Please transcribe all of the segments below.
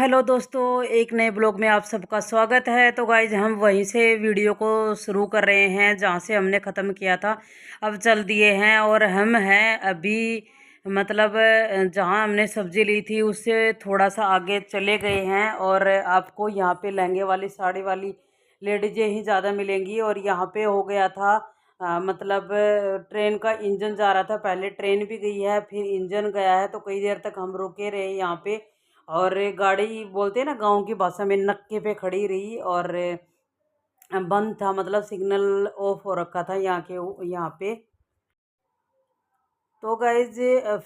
Hello दोस्तों, एक नए ब्लॉग में आप सबका स्वागत है। तो गाइज हम वहीं से वीडियो को शुरू कर रहे हैं जहाँ से हमने ख़त्म किया था। अब चल दिए हैं और हम हैं अभी मतलब जहाँ हमने सब्ज़ी ली थी उससे थोड़ा सा आगे चले गए हैं। और आपको यहाँ पे लहंगे वाली साड़ी वाली लेडीजें ही ज़्यादा मिलेंगी। और यहाँ पे हो गया था मतलब ट्रेन का इंजन जा रहा था। पहले ट्रेन भी गई है, फिर इंजन गया है, तो कई देर तक हम रुके रहे यहाँ पे। और गाड़ी बोलते हैं ना गांव की भाषा में, नक्के पे खड़ी रही। और बंद था, मतलब सिग्नल ऑफ हो रखा था यहाँ पे। तो गाइज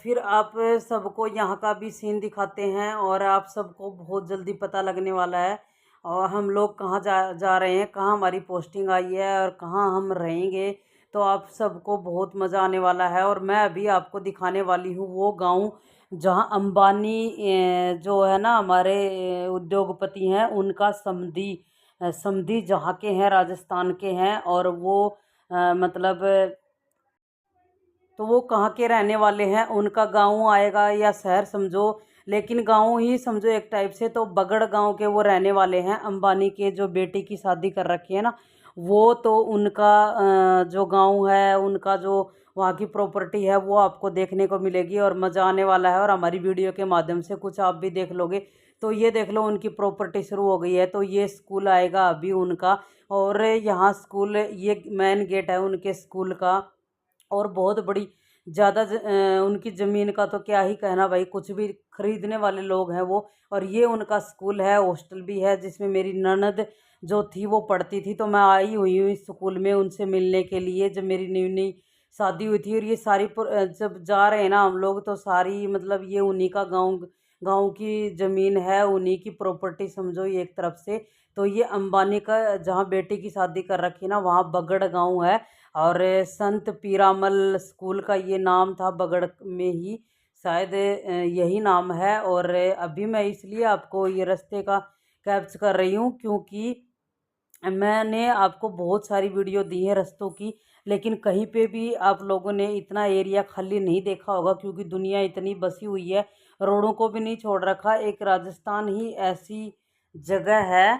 फिर आप सबको यहाँ का भी सीन दिखाते हैं और आप सबको बहुत जल्दी पता लगने वाला है और हम लोग कहाँ जा रहे हैं, कहाँ हमारी पोस्टिंग आई है और कहाँ हम रहेंगे। तो आप सबको बहुत मज़ा आने वाला है। और मैं अभी आपको दिखाने वाली हूँ वो गांव जहाँ अंबानी जो है ना हमारे उद्योगपति हैं, उनका समधी समधी जहाँ के हैं, राजस्थान के हैं। और वो मतलब तो वो कहाँ के रहने वाले हैं, उनका गांव आएगा या शहर समझो, लेकिन गांव ही समझो एक टाइप से। तो बगड़ गांव के वो रहने वाले हैं। अंबानी के जो बेटी की शादी कर रखी है ना, वो तो उनका जो गांव है, उनका जो वहाँ की प्रॉपर्टी है, वो आपको देखने को मिलेगी और मज़ा आने वाला है। और हमारी वीडियो के माध्यम से कुछ आप भी देख लोगे। तो ये देख लो, उनकी प्रॉपर्टी शुरू हो गई है। तो ये स्कूल आएगा अभी उनका। और यहाँ स्कूल, ये मेन गेट है उनके स्कूल का। और बहुत बड़ी ज़्यादा उनकी ज़मीन का तो क्या ही कहना भाई, कुछ भी खरीदने वाले लोग हैं वो। और ये उनका स्कूल है, हॉस्टल भी है जिसमें मेरी ननद जो थी वो पढ़ती थी। तो मैं आई हुई हूँ इस स्कूल में उनसे मिलने के लिए, जब मेरी नई नई शादी हुई थी। और ये सारी जब जा रहे हैं ना हम लोग, तो सारी मतलब ये उन्हीं का गांव गांव की ज़मीन है, उन्हीं की प्रॉपर्टी समझो ये एक तरफ से। तो ये अंबानी का जहाँ बेटी की शादी कर रखी ना, वहाँ बगड़ गांव है। और संत पीरामल स्कूल का ये नाम था, बगड़ में ही शायद यही नाम है। और अभी मैं इसलिए आपको ये रास्ते का कैप्च कर रही हूँ क्योंकि मैंने आपको बहुत सारी वीडियो दी है रास्तों की, लेकिन कहीं पे भी आप लोगों ने इतना एरिया खाली नहीं देखा होगा क्योंकि दुनिया इतनी बसी हुई है, रोडों को भी नहीं छोड़ रखा। एक राजस्थान ही ऐसी जगह है,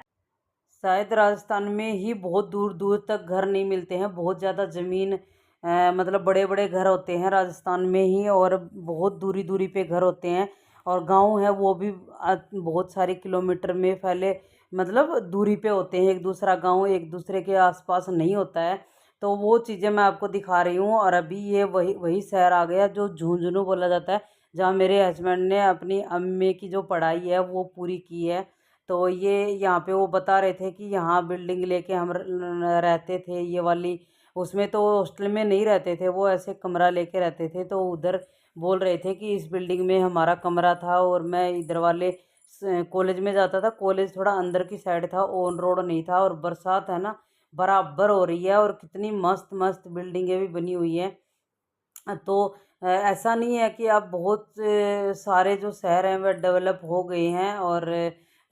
शायद राजस्थान में ही बहुत दूर दूर तक घर नहीं मिलते हैं। बहुत ज़्यादा ज़मीन मतलब बड़े बड़े घर होते हैं राजस्थान में ही, और बहुत दूरी दूरी पे घर होते हैं। और गांव है वो भी बहुत सारे किलोमीटर में फैले, मतलब दूरी पे होते हैं। एक दूसरा गांव एक दूसरे के आसपास नहीं होता है। तो वो चीज़ें मैं आपको दिखा रही हूँ। और अभी ये वही वही शहर आ गया जो झुंझुनू बोला जाता है, जहाँ मेरे हस्बैंड ने अपनी एमए की जो पढ़ाई है वो पूरी की है। तो ये यहाँ पे वो बता रहे थे कि यहाँ बिल्डिंग लेके हम रहते थे, ये वाली। उसमें तो हॉस्टल में नहीं रहते थे वो, ऐसे कमरा लेके रहते थे। तो उधर बोल रहे थे कि इस बिल्डिंग में हमारा कमरा था। और मैं इधर वाले कॉलेज में जाता था। कॉलेज थोड़ा अंदर की साइड था, ऑन रोड नहीं था। और बरसात है ना बराबर हो रही है, और कितनी मस्त मस्त बिल्डिंगें भी बनी हुई हैं। तो ऐसा नहीं है कि अब बहुत सारे जो शहर हैं वह डेवलप हो गए हैं। और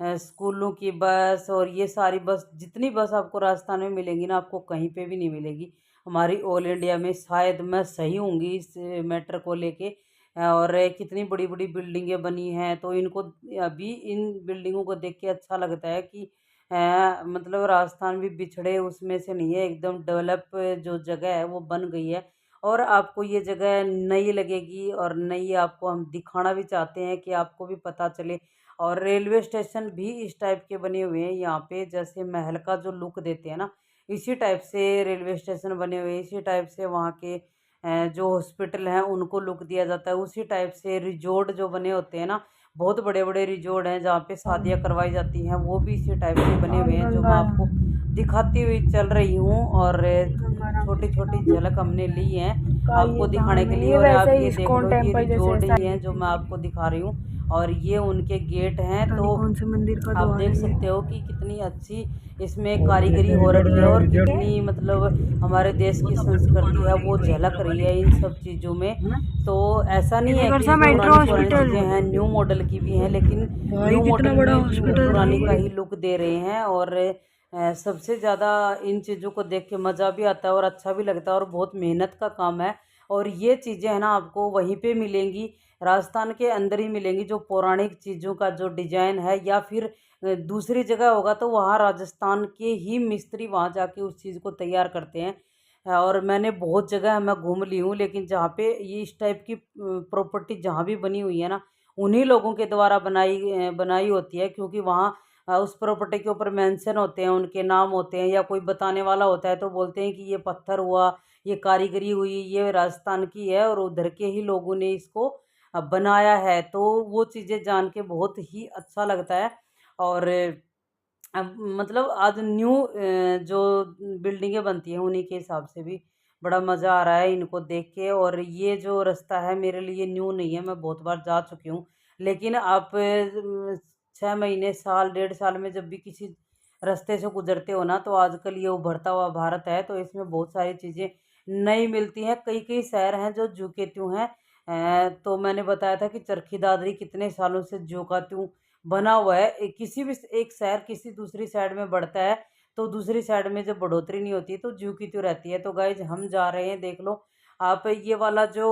स्कूलों की बस और ये सारी बस, जितनी बस आपको राजस्थान में मिलेंगी ना, आपको कहीं पे भी नहीं मिलेगी हमारी ऑल इंडिया में। शायद मैं सही होंगी इस मैटर को लेके। और कितनी बड़ी बड़ी बिल्डिंगें बनी हैं। तो इनको अभी इन बिल्डिंगों को देख के अच्छा लगता है कि मतलब राजस्थान भी बिछड़े उसमें से नहीं है, एकदम डेवलप जो जगह है वो बन गई है। और आपको ये जगह नई लगेगी और नई आपको हम दिखाना भी चाहते हैं कि आपको भी पता चले। और रेलवे स्टेशन भी इस टाइप के बने हुए हैं यहाँ पे, जैसे महल का जो लुक देते हैं ना, इसी टाइप से रेलवे स्टेशन बने हुए हैं। इसी टाइप से वहाँ के जो हॉस्पिटल हैं उनको लुक दिया जाता है। उसी टाइप से रिजॉर्ट जो बने होते हैं ना, बहुत बड़े बड़े रिजॉर्ट हैं जहाँ पे शादियाँ करवाई जाती हैं, वो भी इसी टाइप के बने हुए हैं जो मैं आपको दिखाती हुई चल रही हूँ। और छोटी छोटी झलक हमने ली है आपको दिखाने के लिए। और आप ये देख लो, ये रिजॉर्ट ही है जो मैं आपको दिखा रही हूँ। और ये उनके गेट हैं। तो कौन से मंदिर का आप देख सकते हो कि कितनी अच्छी इसमें कारीगरी हो रही है, और कितनी मतलब हमारे देश की संस्कृति है वो झलक रही है इन सब चीज़ों में। तो ऐसा नहीं है कि इसमें पुरानी पुरानी चीज़ें हैं, न्यू मॉडल की भी हैं, लेकिन न्यू मॉडल में भी वो पुरानी का ही लुक दे रहे हैं। और सबसे ज़्यादा इन चीज़ों को देख के मज़ा भी आता है और अच्छा भी लगता है, और बहुत मेहनत का काम है। और ये चीज़ें है ना आपको वहीं पे मिलेंगी, राजस्थान के अंदर ही मिलेंगी। जो पौराणिक चीज़ों का जो डिजाइन है, या फिर दूसरी जगह होगा तो वहाँ राजस्थान के ही मिस्त्री वहाँ जाके उस चीज़ को तैयार करते हैं। और मैंने बहुत जगह मैं घूम ली हूँ, लेकिन जहाँ पे ये इस टाइप की प्रॉपर्टी जहाँ भी बनी हुई है ना, उन्हीं लोगों के द्वारा बनाई होती है, क्योंकि वहाँ उस प्रॉपर्टी के ऊपर मेंशन होते हैं, उनके नाम होते हैं, या कोई बताने वाला होता है तो बोलते हैं कि ये पत्थर हुआ, ये कारीगरी हुई, ये राजस्थान की है और उधर के ही लोगों ने इसको बनाया है। तो वो चीज़ें जान के बहुत ही अच्छा लगता है। और मतलब आज न्यू जो बिल्डिंगें बनती हैं उन्हीं के हिसाब से भी बड़ा मज़ा आ रहा है इनको देख के। और ये जो रास्ता है मेरे लिए न्यू नहीं है, मैं बहुत बार जा चुकी हूँ। लेकिन आप 6 महीने, साल, 1.5 साल में जब भी किसी रास्ते से गुजरते हो ना, तो आजकल ये उभरता हुआ भारत है, तो इसमें बहुत सारी चीज़ें नई मिलती हैं। कई कई शहर हैं जो ज्यों के त्यों हैं। तो मैंने बताया था कि चरखी दादरी कितने सालों से ज्यों का त्यों बना हुआ है। किसी भी एक शहर किसी दूसरी साइड में बढ़ता है, तो दूसरी साइड में जब बढ़ोतरी नहीं होती तो ज्यों की त्यों रहती है। तो गाइज हम जा रहे हैं, देख लो आप, ये वाला जो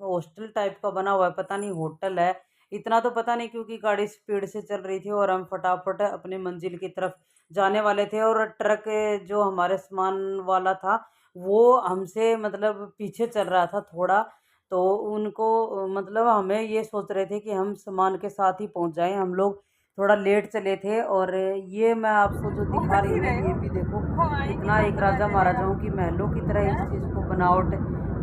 हॉस्टल टाइप का बना हुआ है, पता नहीं होटल है, इतना तो पता नहीं, क्योंकि गाड़ी स्पीड से चल रही थी और हम फटाफट अपने मंजिल की तरफ जाने वाले थे। और ट्रक जो हमारे सामान वाला था वो हमसे मतलब पीछे चल रहा था थोड़ा। तो उनको मतलब हमें ये सोच रहे थे कि हम सामान के साथ ही पहुंच जाएं, हम लोग थोड़ा लेट चले थे। और ये मैं आपको जो दिखा रही हूँ ना, ये भी देखो कितना एक राजा महाराजाओं की महलों की तरह इस चीज़ को बनावट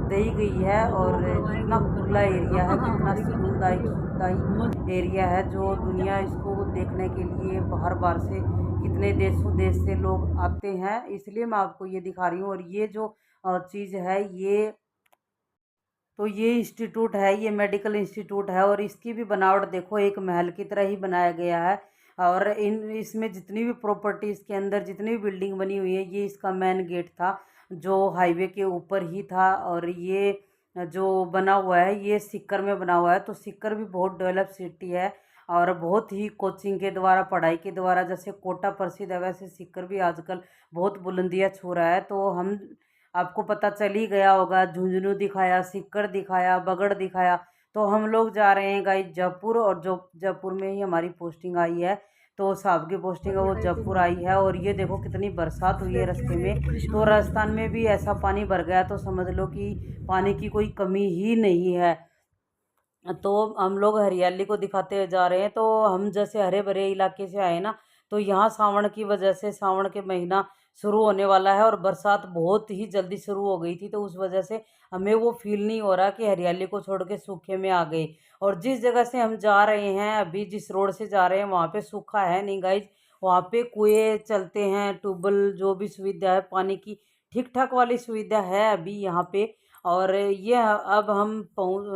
दी गई है। और कितना खुला एरिया है, कितना सुखदाई एरिया है, जो दुनिया इसको देखने के लिए बाहर बाहर से कितने देशों देश से लोग आते हैं, इसलिए मैं आपको ये दिखा रही हूँ। और ये जो चीज़ है, ये इंस्टीट्यूट है, ये मेडिकल इंस्टीट्यूट है, और इसकी भी बनावट देखो एक महल की तरह ही बनाया गया है। और इसमें जितनी भी प्रॉपर्टी, इसके अंदर जितनी भी बिल्डिंग बनी हुई है, ये इसका मेन गेट था जो हाईवे के ऊपर ही था। और ये जो बना हुआ है ये सीकर में बना हुआ है। तो सीकर भी बहुत डेवलप सिटी है, और बहुत ही कोचिंग के द्वारा, पढ़ाई के द्वारा, जैसे कोटा प्रसिद्ध है वैसे सीकर भी आजकल बहुत बुलंदियाँ छू रहा है। तो हम, आपको पता चल ही गया होगा, झुंझुनू दिखाया, सीकर दिखाया, बगड़ दिखाया। तो हम लोग जा रहे हैं गाइस जयपुर, और जो जयपुर में ही हमारी पोस्टिंग आई है, तो साहब की पोस्टिंग है वो जयपुर आई है। और ये देखो कितनी बरसात हुई है रास्ते में, तो राजस्थान में भी ऐसा पानी भर गया तो समझ लो कि पानी की कोई कमी ही नहीं है। तो हम लोग हरियाली को दिखाते हुए जा रहे हैं। तो हम जैसे हरे भरे इलाके से आए ना, तो यहाँ सावन की वजह से, सावन के महीना शुरू होने वाला है और बरसात बहुत ही जल्दी शुरू हो गई थी, तो उस वजह से हमें वो फील नहीं हो रहा कि हरियाली को छोड़ के सूखे में आ गए। और जिस जगह से हम जा रहे हैं अभी, जिस रोड से जा रहे हैं, वहाँ पे सूखा है नहीं गाइज, वहाँ पे कुएँ चलते हैं, ट्यूबवेल, जो भी सुविधा है पानी की, ठीक ठाक वाली सुविधा है अभी यहाँ पे। और ये अब हम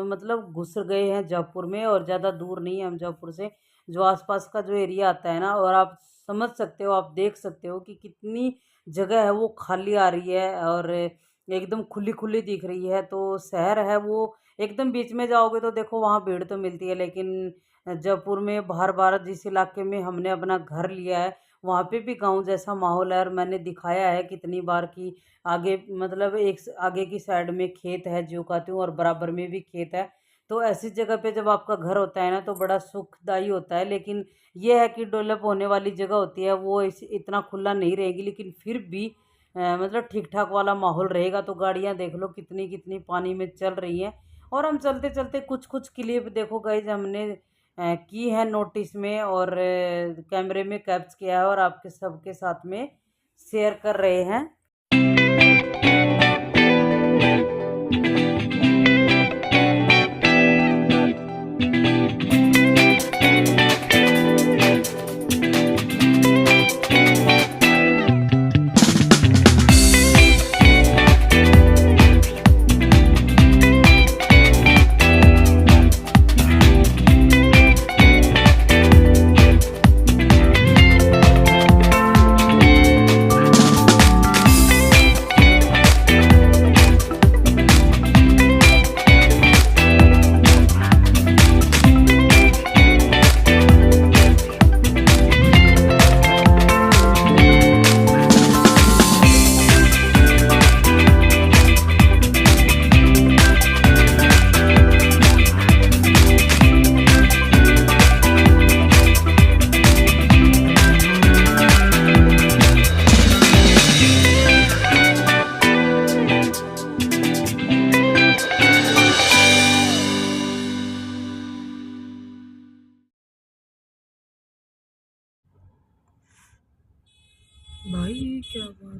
मतलब घुस गए हैं जयपुर में, और ज़्यादा दूर नहीं है हम जयपुर से। जो आसपास का जो एरिया आता है ना, और आप समझ सकते हो, आप देख सकते हो कि कितनी जगह है वो खाली आ रही है और एकदम खुली खुली दिख रही है। तो शहर है वो एकदम बीच में जाओगे तो देखो वहाँ भीड़ तो मिलती है, लेकिन जयपुर में बाहर बाहर जिस इलाके में हमने अपना घर लिया है, वहाँ पे भी गांव जैसा माहौल है। और मैंने दिखाया है कितनी बार कि आगे मतलब आगे की साइड में खेत है ज्यों का त्यों, और बराबर में भी खेत है। तो ऐसी जगह पे जब आपका घर होता है ना, तो बड़ा सुखदाई होता है। लेकिन ये है कि डेवलप होने वाली जगह होती है वो इतना खुला नहीं रहेगी, लेकिन फिर भी मतलब ठीक ठाक वाला माहौल रहेगा। तो गाड़ियाँ देख लो कितनी कितनी पानी में चल रही हैं। और हम चलते चलते कुछ कुछ क्लिप देखो गाइज हमने की है नोटिस में, और कैमरे में कैप्च किया है, और आपके सबके साथ में शेयर कर रहे हैं।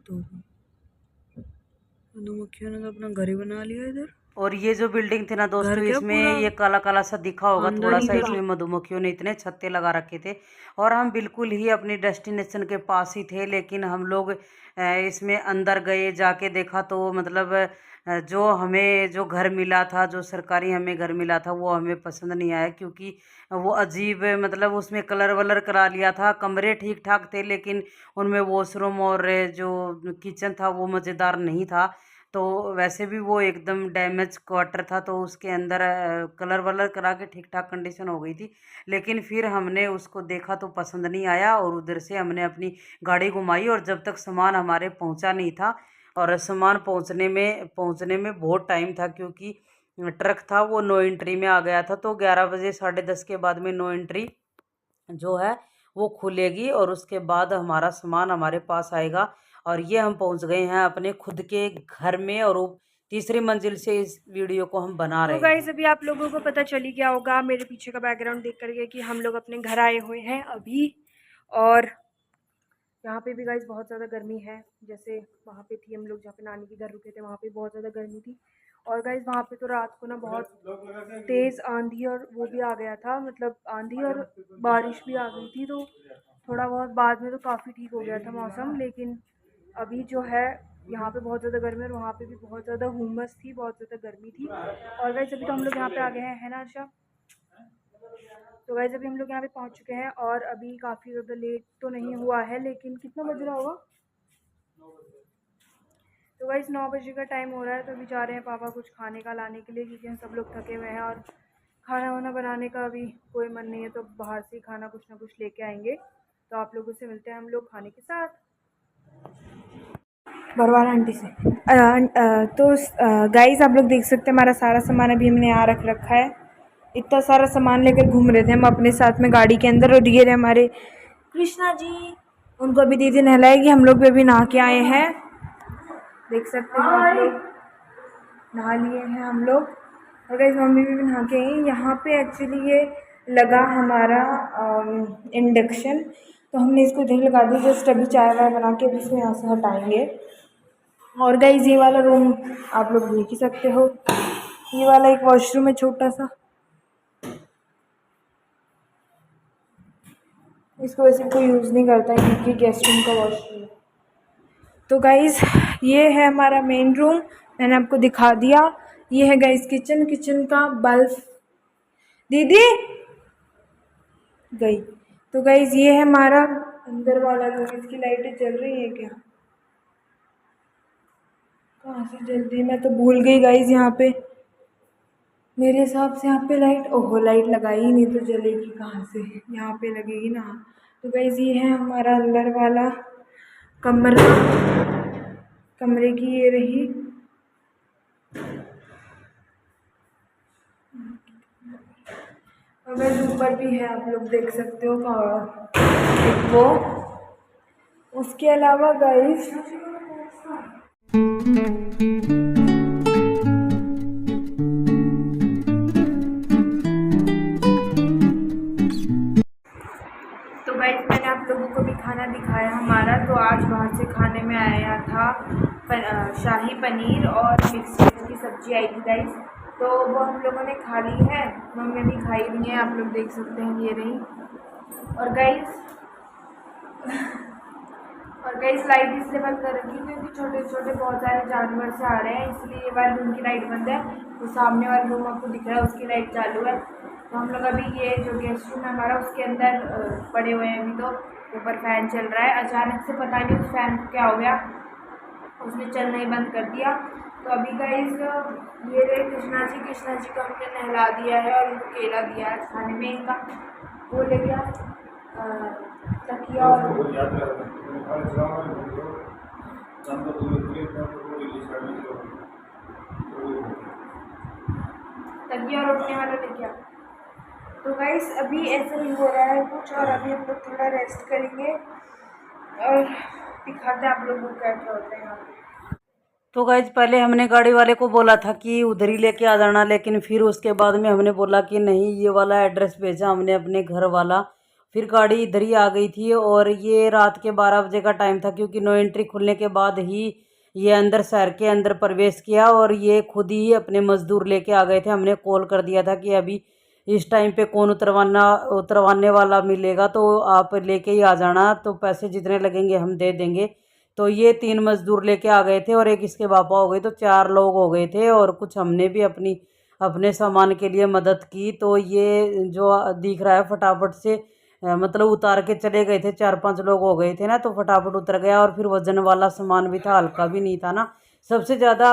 तो मधुमक्खियों ने तो अपना घर ही बना लिया इधर। और ये जो बिल्डिंग थी ना दोस्तों, इसमें ये काला काला सा दिखा होगा थोड़ा सा, इसमें मधुमक्खियों ने इतने छत्ते लगा रखे थे। और हम बिल्कुल ही अपनी डेस्टिनेशन के पास ही थे, लेकिन हम लोग इसमें अंदर गए, जाके देखा तो मतलब जो हमें जो घर मिला था, जो सरकारी हमें घर मिला था, वो हमें पसंद नहीं आया, क्योंकि वो अजीब मतलब उसमें कलर वलर करा लिया था। कमरे ठीक ठाक थे, लेकिन उनमें वॉशरूम और जो किचन था वो मज़ेदार नहीं था। तो वैसे भी वो एकदम डैमेज क्वार्टर था, तो उसके अंदर कलर वलर करा के ठीक ठाक कंडीशन हो गई थी। लेकिन फिर हमने उसको देखा तो पसंद नहीं आया, और उधर से हमने अपनी गाड़ी घुमाई, और जब तक सामान हमारे पहुंचा नहीं था, और सामान पहुंचने में बहुत टाइम था, क्योंकि ट्रक था वो नो एंट्री में आ गया था। तो 11 बजे 10:30 के बाद में नो एंट्री जो है वो खुलेगी, और उसके बाद हमारा सामान हमारे पास आएगा। और ये हम पहुंच गए हैं अपने खुद के घर में, और वो तीसरी मंजिल से इस वीडियो को हम बना रहे तो हैं। गाइस अभी आप लोगों को पता चल ही गया होगा मेरे पीछे का बैकग्राउंड देख करके कि हम लोग अपने घर आए हुए हैं अभी। और यहाँ पे भी गाइस बहुत ज़्यादा गर्मी है, जैसे वहाँ पे थी हम लोग जहाँ पे नानी के घर रुके थे, वहाँ पे बहुत ज़्यादा गर्मी थी। और गाइस वहाँ पे तो रात को ना बहुत तेज़ आंधी और वो भी आ गया था, मतलब आंधी और बारिश भी आ गई थी। तो थोड़ा बहुत बाद में तो काफ़ी ठीक हो गया था मौसम, लेकिन अभी जो है यहाँ पे बहुत ज़्यादा गर्मी, और वहाँ पे भी बहुत ज़्यादा हुमस थी, बहुत ज़्यादा गर्मी थी। और गाइस अभी तो हम लोग यहाँ पे आ गए हैं, है ना आशा? तो गाइस अभी हम लोग यहाँ पे पहुँच चुके हैं, और अभी काफ़ी ज़्यादा लेट तो नहीं हुआ है, लेकिन कितना बज रहा होगा? तो गाइस 9 बजे का टाइम हो रहा है। तो अभी जा रहे हैं पापा कुछ खाने का लाने के लिए, क्योंकि हम सब लोग थके हुए हैं, और खाना वाना बनाने का अभी कोई मन नहीं है, तो बाहर से ही खाना कुछ ना कुछ लेके आएंगे। तो आप लोगों से मिलते हैं हम लोग खाने के साथ, भरवाना आंटी से। तो गाइस आप लोग देख सकते हैं हमारा सारा सामान अभी हमने यहाँ रख रखा है। इतना सारा सामान लेकर घूम रहे थे हम अपने साथ में गाड़ी के अंदर। और ये रहे हमारे कृष्णा जी, उनको अभी दीदी नहलाएगी। हम लोग भी अभी नहा के आए हैं, देख सकते हैं आप लोग, नहा लिए हैं हम लोग। और गाइस मम्मी भी नहा के आई। यहाँ पे एक्चुअली ये लगा हमारा इंडक्शन, तो हमने इसको इधर लगा दी। जस्ट अभी चाय वाय बना के अभी इसको यहाँ से हटाएंगे। और गाइस ये वाला रूम आप लोग देख ही सकते हो, ये वाला एक वॉशरूम है छोटा सा, इसको वैसे कोई यूज़ नहीं करता है क्योंकि गेस्ट रूम का वॉशरूम है। तो गाइस ये है हमारा मेन रूम, मैंने आपको दिखा दिया। ये है गाइस किचन, किचन का बल्ब दीदी गई। तो गाइस ये है हमारा अंदर वाला रूम, इसकी लाइटें जल रही है क्या? कहाँ से जल रही, मैं तो भूल गई गाइस। यहाँ पे मेरे हिसाब से यहाँ पे लाइट, ओहो लाइट लगाई ही नहीं तो जलेगी कहाँ से, यहाँ पे लगेगी ना। तो गाइस ये है हमारा अंदर वाला कमरा, कमरे की ये रही। और ऊपर भी है, आप लोग देख सकते हो वो। उसके अलावा गाइस तो गाइस मैंने आप लोगों को भी खाना दिखाया हमारा। तो आज बाहर से खाने में आया था शाही पनीर और मिक्स वेज की सब्जी आई थी गाइस। तो वो हम लोगों ने खा ली है, मम्मी भी खाई रही है, आप लोग देख सकते हैं ये रही। और गाइस लाइट इसलिए बंद कर रखी क्योंकि छोटे छोटे बहुत सारे जानवर से आ रहे हैं, इसलिए ये वाले रूम की लाइट बंद है। तो सामने वाले रूम आपको दिख रहा है उसकी लाइट चालू है। तो हम लोग अभी ये जो गेस्ट रूम है हमारा उसके अंदर पड़े हुए हैं। अभी तो ऊपर फैन चल रहा है, अचानक से पता नहीं उस फैन को क्या हो गया, उसने चलना ही बंद कर दिया। तो अभी गाइस ये रहे कृष्णा जी को हमने नहला दिया है और उनको केला दिया है खाने में। इनका वो ले गया तकिया और उठने वाला ले गया। तो गाइस अभी ऐसा ही हो रहा है कुछ, और अभी हम लोग थोड़ा रेस्ट करेंगे और दिखाते हैं आप लोगों को क्या क्या होता है यहाँ पे। तो गाइज पहले हमने गाड़ी वाले को बोला था कि उधर ही लेके आ जाना, लेकिन फिर उसके बाद में हमने बोला कि नहीं, ये वाला एड्रेस भेजा हमने अपने घर वाला, फिर गाड़ी इधर ही आ गई थी। और ये रात के 12 बजे का टाइम था, क्योंकि नो एंट्री खुलने के बाद ही ये अंदर शहर के अंदर प्रवेश किया। और ये खुद ही अपने मजदूर लेके आ गए थे। हमने कॉल कर दिया था कि अभी इस टाइम पे कौन उतरवाने वाला मिलेगा, तो आप लेके ही आ जाना, तो पैसे जितने लगेंगे हम दे देंगे। तो ये 3 मजदूर लेके आ गए थे और एक इसके पापा हो गए, तो 4 लोग हो गए थे। और कुछ हमने भी अपने सामान के लिए मदद की। तो ये जो दिख रहा है फटाफट से मतलब उतार के चले गए थे। 4-5 लोग हो गए थे ना, तो फटाफट उतर गया। और फिर वजन वाला सामान भी था, हल्का भी नहीं था ना। सबसे ज़्यादा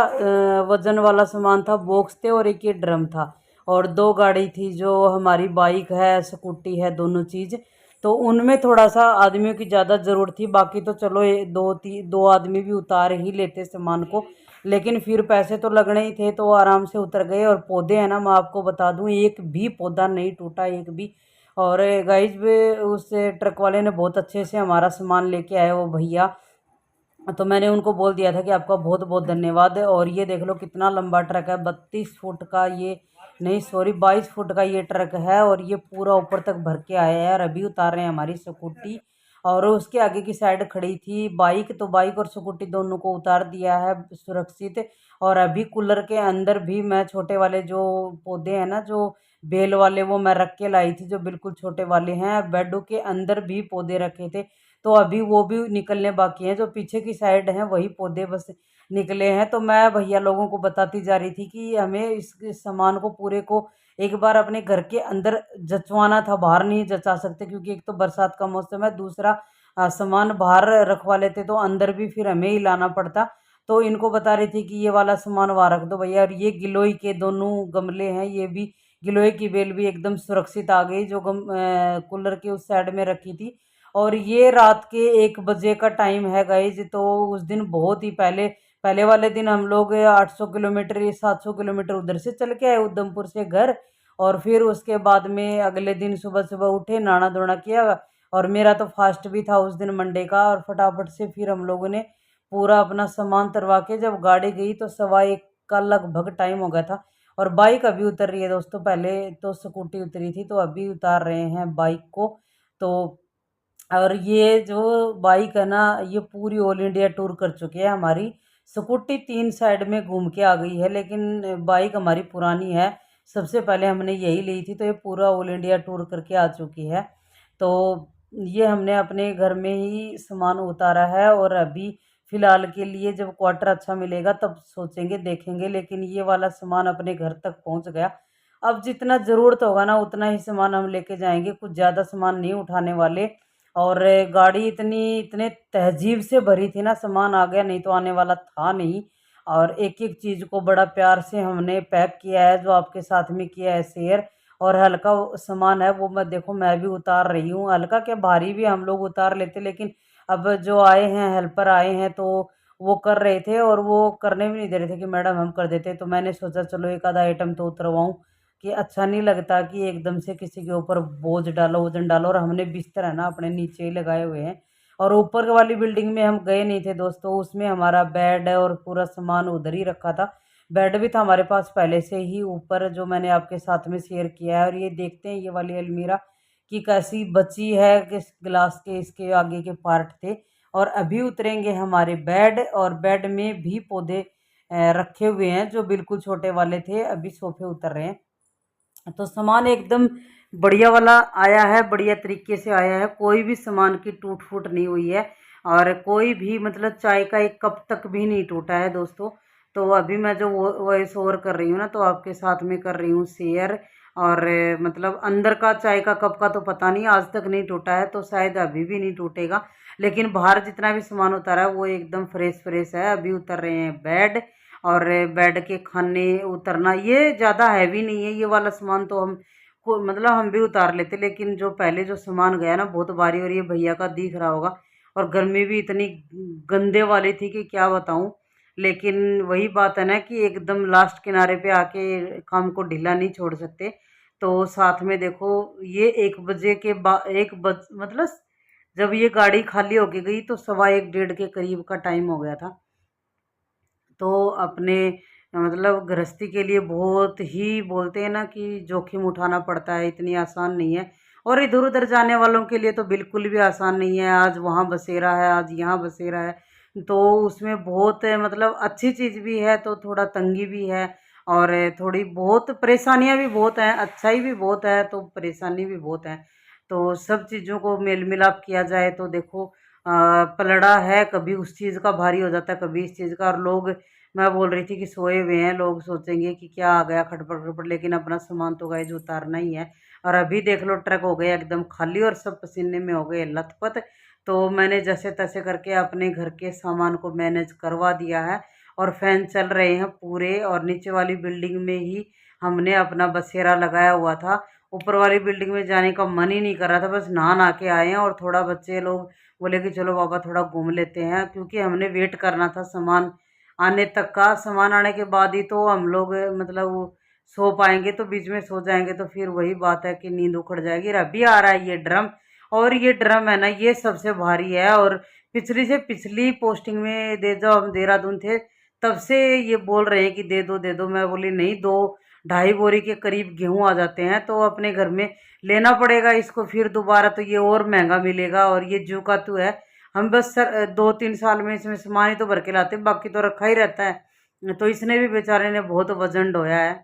वजन वाला सामान था, बॉक्स थे और एक ये ड्रम था। और 2 गाड़ी थी, जो हमारी बाइक है, स्कूटी है, दोनों चीज़। तो उनमें थोड़ा सा आदमियों की ज़्यादा ज़रूरत थी। बाकी तो चलो दो आदमी भी उतार ही लेते सामान को, लेकिन फिर पैसे तो लगने ही थे, तो आराम से उतर गए। और पौधे हैं ना, मैं आपको बता दूं, एक भी पौधा नहीं टूटा, एक भी। और गाइज भी उस ट्रक वाले ने बहुत अच्छे से हमारा सामान लेके आए, वो भैया। तो मैंने उनको बोल दिया था कि आपका बहुत बहुत धन्यवाद। और ये देख लो कितना लंबा ट्रक है, 32 फुट का ये, नहीं सॉरी 22 फुट का ये ट्रक है। और ये पूरा ऊपर तक भर के आया है। और अभी उतार रहे हैं हमारी स्कूटी। और उसके आगे की साइड खड़ी थी बाइक, तो बाइक और स्कूटी दोनों को उतार दिया है सुरक्षित। और अभी कूलर के अंदर भी मैं छोटे वाले जो पौधे हैं ना, जो बेल वाले, वो मैं रख के लाई थी, जो बिल्कुल छोटे वाले हैं। बेडों के अंदर भी पौधे रखे थे, तो अभी वो भी निकलने बाकी हैं। जो पीछे की साइड है वही पौधे बस निकले हैं। तो मैं भैया लोगों को बताती जा रही थी कि हमें इस सामान को पूरे को एक बार अपने घर के अंदर जचवाना था, बाहर नहीं जचा सकते, क्योंकि एक तो बरसात का मौसम है, दूसरा सामान बाहर रखवा लेते तो अंदर भी फिर हमें ही लाना पड़ता। तो इनको बता रही थी कि ये वाला सामान वहाँ रख दो भैया। और ये गिलोय के दोनों गमले हैं, ये भी गिलोय की बेल भी एकदम सुरक्षित आ गई, जो कूलर के उस साइड में रखी थी। और ये रात के 1 बजे का टाइम है गाइज। तो उस दिन बहुत ही पहले पहले वाले दिन हम लोग 800 किलोमीटर या 700 किलोमीटर उधर से चल के आए, उधमपुर से घर। और फिर उसके बाद में अगले दिन सुबह सुबह उठे, नहाना धोना किया। और मेरा तो फास्ट भी था उस दिन मंडे का। और फटाफट से फिर हम लोगों ने पूरा अपना सामान तरवा के जब गाड़ी गई, तो 1:15 का लगभग टाइम हो गया था। और बाइक अभी उतर रही है दोस्तों, पहले तो स्कूटी उतरी थी, तो अभी उतार रहे हैं बाइक को। तो और ये जो बाइक है ना, ये पूरी ऑल इंडिया टूर कर चुकी है हमारी। स्कूटी 3 साइड में घूम के आ गई है, लेकिन बाइक हमारी पुरानी है, सबसे पहले हमने यही ली थी, तो ये पूरा ऑल इंडिया टूर करके आ चुकी है। तो ये हमने अपने घर में ही सामान उतारा है। और अभी फ़िलहाल के लिए जब क्वार्टर अच्छा मिलेगा तब सोचेंगे, देखेंगे। लेकिन ये वाला सामान अपने घर तक पहुंच गया। अब जितना ज़रूरत होगा ना, उतना ही सामान हम लेके जाएंगे, कुछ ज़्यादा सामान नहीं उठाने वाले। और गाड़ी इतने तहज़ीब से भरी थी ना, सामान आ गया नहीं तो आने वाला था नहीं। और एक-एक चीज़ को बड़ा प्यार से हमने पैक किया है, जो आपके साथ में किया है शेयर। और हल्का सामान है वो मैं भी उतार रही हूँ। हल्का क्या, भारी भी हम लोग उतार लेते, लेकिन अब जो आए हैं हेल्पर आए हैं, तो वो कर रहे थे। और वो करने भी नहीं दे रहे थे कि मैडम हम कर देते। तो मैंने सोचा चलो एक आधा आइटम तो उतरवाऊँ, कि अच्छा नहीं लगता कि एकदम से किसी के ऊपर बोझ डालो, वजन डालो। और हमने बिस्तर है ना अपने नीचे ही लगाए हुए हैं। और ऊपर वाली बिल्डिंग में हम गए नहीं थे दोस्तों, उसमें हमारा बेड है और पूरा सामान उधर ही रखा था। बेड भी था हमारे पास पहले से ही ऊपर, जो मैंने आपके साथ में शेयर किया है। और ये देखते हैं ये वाली अलमीरा कि कैसी बची है, किस ग्लास के इसके आगे के पार्ट थे। और अभी उतरेंगे हमारे बेड, और बेड में भी पौधे रखे हुए हैं, जो बिल्कुल छोटे वाले थे। अभी सोफे उतर रहे हैं। तो सामान एकदम बढ़िया वाला आया है, बढ़िया तरीके से आया है, कोई भी सामान की टूट फूट नहीं हुई है। और कोई भी मतलब चाय का एक कप तक भी नहीं टूटा है दोस्तों। तो अभी मैं जो वॉइस ओवर कर रही हूँ ना, तो आपके साथ में कर रही हूँ शेयर। और मतलब अंदर का चाय का कप का तो पता नहीं, आज तक नहीं टूटा है, तो शायद अभी भी नहीं टूटेगा। लेकिन बाहर जितना भी सामान उतारा है वो एकदम फ्रेश फ्रेश है। अभी उतर रहे हैं बेड। और बेड के खाने उतरना, ये ज़्यादा हैवी नहीं है ये वाला सामान, तो हम को मतलब हम भी उतार लेते। लेकिन जो पहले जो सामान गया ना बहुत भारी, और ये भैया का दिख रहा होगा। और गर्मी भी इतनी गंदे वाली थी कि क्या बताऊं। लेकिन वही बात है ना कि एकदम लास्ट किनारे पे आके काम को ढीला नहीं छोड़ सकते। तो साथ में देखो, ये 1 बजे के बाद, मतलब जब ये गाड़ी खाली होके गई, तो 1:15 1:30 के करीब का टाइम हो गया था। तो अपने मतलब गृहस्थी के लिए बहुत ही, बोलते हैं ना कि जोखिम उठाना पड़ता है, इतनी आसान नहीं है। और इधर उधर जाने वालों के लिए तो बिल्कुल भी आसान नहीं है। आज वहाँ बसेरा है, आज यहाँ बसेरा है, तो उसमें बहुत मतलब अच्छी चीज़ भी है तो थोड़ा तंगी भी है, और थोड़ी बहुत परेशानियाँ भी बहुत हैं, अच्छाई भी बहुत है तो परेशानी भी बहुत है। तो सब चीज़ों को मेल मिलाप किया जाए तो देखो पलड़ा है, कभी उस चीज़ का भारी हो जाता है, कभी इस चीज़ का। और लोग, मैं बोल रही थी कि सोए हुए हैं, लोग सोचेंगे कि क्या आ गया खटपट खटपट, लेकिन अपना सामान तो गाइस उतारना ही है। और अभी देख लो ट्रक हो गया एकदम खाली और सब पसीने में हो गए लथपथ। तो मैंने जैसे तैसे करके अपने घर के सामान को मैनेज करवा दिया है, और फैन चल रहे हैं पूरे। और नीचे वाली बिल्डिंग में ही हमने अपना बसेरा लगाया हुआ था, ऊपर वाली बिल्डिंग में जाने का मन ही नहीं कर रहा था, बस नहा के आए हैं। और थोड़ा बच्चे लोग बोले कि चलो पापा थोड़ा घूम लेते हैं, क्योंकि हमने वेट करना था सामान आने तक का। सामान आने के बाद ही तो हम लोग मतलब वो सो पाएंगे, तो बीच में सो जाएंगे तो फिर वही बात है कि नींद उखड़ जाएगी। और अभी आ रहा है ये ड्रम, और ये ड्रम है ना ये सबसे भारी है। और पिछली से पिछली पोस्टिंग में दे जब हम देहरादून थे तब से ये बोल रहे हैं कि दे दो दे दो। मैं बोली नहीं, 2-2.5 बोरी के करीब गेहूं आ जाते हैं तो अपने घर में लेना पड़ेगा इसको, फिर दोबारा तो ये और महंगा मिलेगा। और ये जू का तू है, हम बस 2-3 साल में इसमें सामान ही तो भर के लाते हैं, बाकी तो रखा ही रहता है। तो इसने भी बेचारे ने बहुत वजन ढोया है।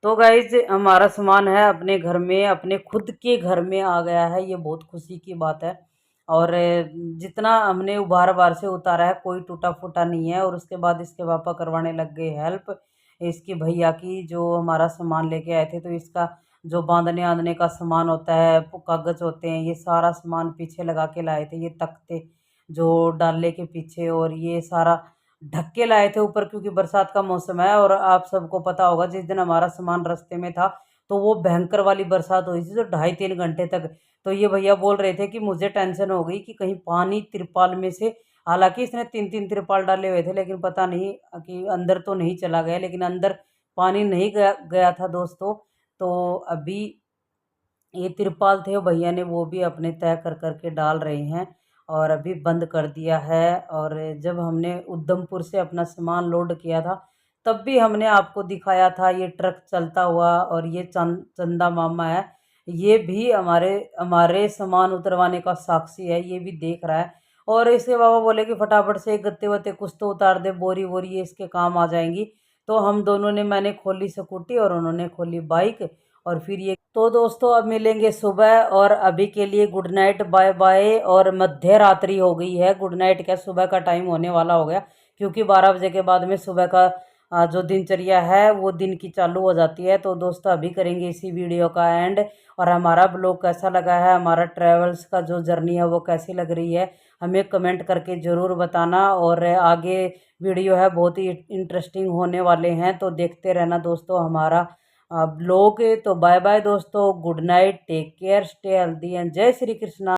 तो गाइज हमारा सामान है अपने घर में, अपने खुद के घर में आ गया है, ये बहुत खुशी की बात है। और जितना हमने उबार बार से उतारा है कोई टूटा फूटा नहीं है। और उसके बाद इसके पापा करवाने लग गए हेल्प इसकी भैया की, जो हमारा सामान लेके आए थे। तो इसका जो बांधने आंधने का सामान होता है, कागज होते हैं, ये सारा सामान पीछे लगा के लाए थे। ये तख्ते जो डाले के पीछे, और ये सारा ढक के लाए थे ऊपर, क्योंकि बरसात का मौसम है। और आप सबको पता होगा जिस दिन हमारा सामान रास्ते में था तो वो भयंकर वाली बरसात हुई थी, तो 2.5-3 घंटे तक। तो ये भैया बोल रहे थे कि मुझे टेंशन हो गई कि कहीं पानी तिरपाल में से, हालांकि इसने 3-3 तिरपाल डाले हुए थे, लेकिन पता नहीं कि अंदर तो नहीं चला गया। लेकिन अंदर पानी नहीं गया था दोस्तों। तो अभी ये तिरपाल थे, वो भैया ने वो भी अपने तय कर करके डाल रहे हैं, और अभी बंद कर दिया है। और जब हमने उधमपुर से अपना सामान लोड किया था तब भी हमने आपको दिखाया था ये ट्रक चलता हुआ। और ये चंदा मामा है, ये भी हमारे हमारे सामान उतरवाने का साक्षी है, ये भी देख रहा है। और इसके बाबा बोले कि फटाफट से गत्ते वत्ते कुछ तो उतार दे, बोरी वोरी ये इसके काम आ जाएंगी। तो हम दोनों ने, मैंने खोली स्कूटी और उन्होंने खोली बाइक। और फिर ये तो दोस्तों अब मिलेंगे सुबह, और अभी के लिए गुड नाइट, बाय बाय। और मध्य रात्रि हो गई है, गुड नाइट क्या, सुबह का टाइम होने वाला हो गया, क्योंकि 12 बजे के बाद में सुबह का जो दिनचर्या है वो दिन की चालू हो जाती है। तो दोस्तों अभी करेंगे इसी वीडियो का एंड। और हमारा ब्लॉग कैसा लगा है, हमारा ट्रेवल्स का जो जर्नी है वो कैसी लग रही है, हमें कमेंट करके ज़रूर बताना। और आगे वीडियो है बहुत ही इंटरेस्टिंग होने वाले हैं, तो देखते रहना दोस्तों हमारा ब्लॉग। तो बाय बाय दोस्तों, good night, take care, stay healthy and जय श्री कृष्णा।